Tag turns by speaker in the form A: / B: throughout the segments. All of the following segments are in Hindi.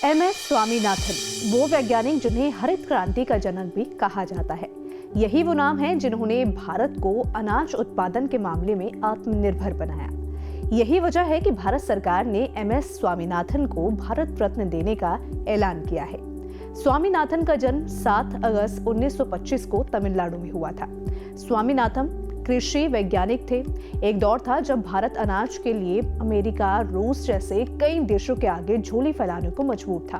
A: MS स्वामीनाथन वो वैज्ञानिक जिन्हें हरित क्रांति का जनक भी कहा जाता है। यही वो नाम है जिन्होंने भारत को अनाज उत्पादन के मामले में आत्मनिर्भर बनाया। यही वजह है कि भारत सरकार ने MS स्वामीनाथन को भारत रत्न देने का ऐलान किया है। स्वामीनाथन का जन्म 7 अगस्त 1925 को तमिलनाडु में हुआ था। स्वामीनाथन कृषि वैज्ञानिक थे। एक दौर था जब भारत अनाज के लिए अमेरिका, रूस जैसे कई देशों के आगे झोली फैलाने को मजबूर था।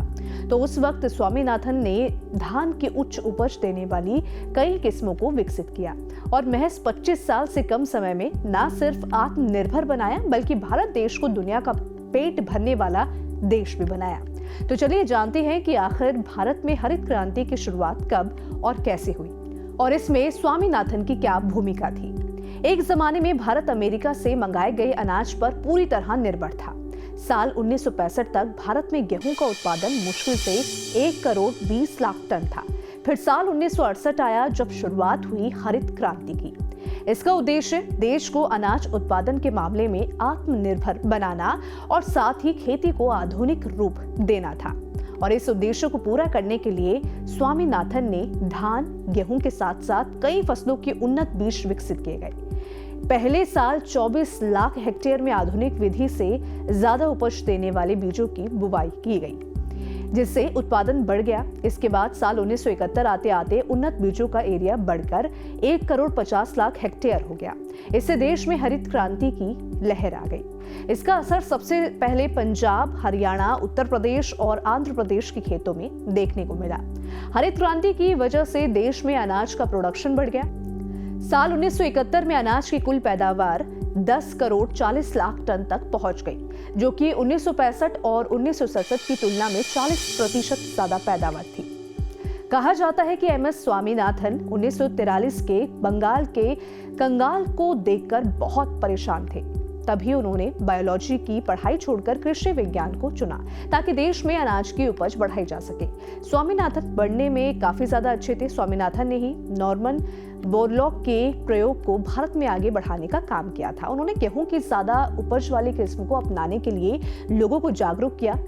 A: तो उस वक्त स्वामीनाथन ने धान की उच्च उपज देने वाली कई किस्मों को विकसित किया और महज 25 साल से कम समय में न सिर्फ आत्मनिर्भर बनाया बल्कि भारत देश को दुनिया का पेट भरने वाला देश भी बनाया। तो चलिए जानते हैं कि आखिर भारत में हरित क्रांति की शुरुआत कब और कैसे हुई और इसमें स्वामीनाथन की क्या भूमिका थी। एक जमाने में भारत अमेरिका से मंगाए गए अनाज पर पूरी तरह निर्भर था। साल 1965 तक भारत में गेहूं का उत्पादन मुश्किल से 1 करोड़ 20 लाख टन था। फिर साल 1968 आया जब शुरुआत हुई हरित क्रांति की। इसका उद्देश्य देश को अनाज उत्पादन के मामले में आत्मनिर्भर बनाना और साथ ही खेती को आधुनिक रूप देना था। और इस उद्देश्य को पूरा करने के लिए स्वामीनाथन ने धान, गेहूं के साथ साथ कई फसलों के उन्नत बीज विकसित किए गए। पहले साल 24 लाख हेक्टेयर में आधुनिक विधि से ज्यादा उपज देने वाले बीजों की बुवाई की गई, जिससे उत्पादन बढ़ गया। इसके बाद साल 1971 आते आते उन्नत बीजों का एरिया बढ़कर 1 करोड़ 50 लाख हेक्टेयर हो गया। इससे देश में हरित क्रांति की लहर आ गई। इसका असर सबसे पहले पंजाब, हरियाणा, उत्तर प्रदेश और आंध्र प्रदेश के खेतों में देखने को मिला। हरित क्रांति की वजह से देश में अनाज का प्रोडक्शन बढ़ गया। साल 1971 में अनाज की कुल पैदावार 10 करोड़ 40 लाख टन तक पहुंच गई, जो कि 1965 और 1967 की तुलना में 40% ज्यादा पैदावार थी। कहा जाता है कि MS स्वामीनाथन 1943 के बंगाल के कंगाल को देखकर बहुत परेशान थे। तभी उन्होंने बायोलॉजी की पढ़ाई छोड़कर कृषि विज्ञान को चुना ताकि देश में अनाज की उपज बढ़ाई जा सके। स्वामीनाथन पढ़ने में काफी ज्यादा अच्छे थे। स्वामीनाथन ने ही नॉर्मन बोरलॉग के प्रयोग को भारत में आगे बढ़ाने का काम किया था। उन्होंने गेहूं की ज्यादा उपज वाली किस्म को अपनाने के लिए लोगों को जागरूक किया।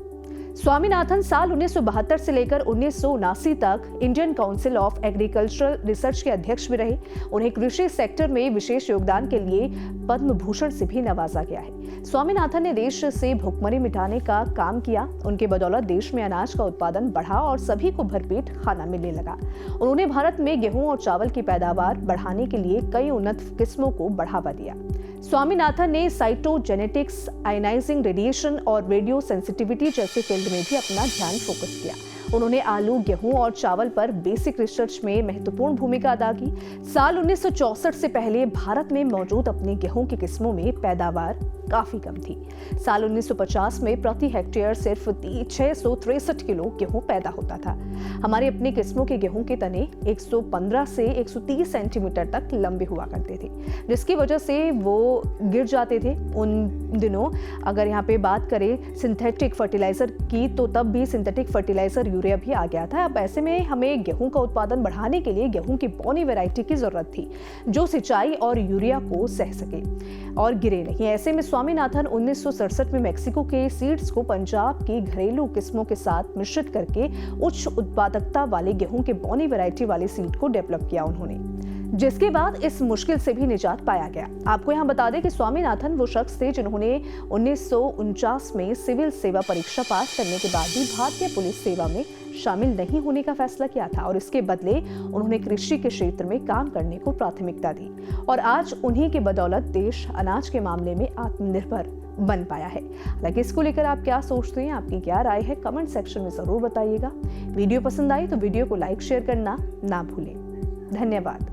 A: स्वामीनाथन साल 1972 से लेकर 1979 तक Indian council of agricultural research के अध्यक्ष भी रहे। उन्हें कृषि सेक्टर में विशेष योगदान के लिए पद्म भूषण से भी नवाजा गया है। स्वामीनाथन ने देश से भुखमरी मिटाने का काम किया। उनके बदौलत देश में अनाज का उत्पादन बढ़ा और सभी को भरपेट खाना मिलने लगा। उन्होंने भारत में गेहूं और चावल की पैदावार बढ़ाने के लिए कई उन्नत किस्मों को बढ़ावा दिया। स्वामीनाथन ने साइटोजेनेटिक्स, आयनाइजिंग रेडिएशन और रेडियो सेंसिटिविटी जैसे फील्ड में भी अपना ध्यान फोकस किया। उन्होंने आलू, गेहूं और चावल पर बेसिक रिसर्च में महत्वपूर्ण भूमिका अदा की। साल 1964 से पहले भारत में मौजूद अपने गेहूं की किस्मों में पैदावार काफी कम थी। साल 1950 में प्रति हेक्टेयर सिर्फ 663 किलो गेहूं पैदा होता था। हमारे अपनी किस्मों के गेहूं के तने 115 से 130 सेंटीमीटर तक लंबे हुआ करते थे, जिसकी वजह से वो गिर जाते थे। उन दिनों अगर यहाँ पे बात करें सिंथेटिक फर्टिलाइजर की, तो तब भी सिंथेटिक फर्टिलाइजर यूरिया भी आ गया था। अब ऐसे में हमें गेहूं का उत्पादन बढ़ाने के लिए गेहूं की बौनी वैरायटी की जरूरत थी जो सिंचाई और यूरिया को सह सके और गिरे नहीं। ऐसे में स्वामीनाथन 1967 में मेक्सिको के सीड्स को पंजाब की घरेलू किस्मों के साथ मिश्रित करके उच्च उत्पादकता वाले गेहूं के बौनी वैरायटी वाले सीड को डेवलप किया उन्होंने, जिसके बाद इस मुश्किल से भी निजात पाया गया। आपको यहाँ बता दें कि स्वामीनाथन वो शख्स थे जिन्होंने 1949 में सिविल सेवा परीक्षा पास करने के बाद भी भारतीय पुलिस सेवा में शामिल नहीं होने का फैसला किया था और इसके बदले उन्होंने कृषि के क्षेत्र में काम करने को प्राथमिकता दी और आज उन्हीं के बदौलत देश अनाज के मामले में आत्मनिर्भर बन पाया है। हालांकि इसको लेकर आप क्या सोचते हैं, आपकी क्या राय है, कमेंट सेक्शन में जरूर बताइएगा। वीडियो पसंद आई तो वीडियो को लाइक शेयर करना ना भूलें। धन्यवाद।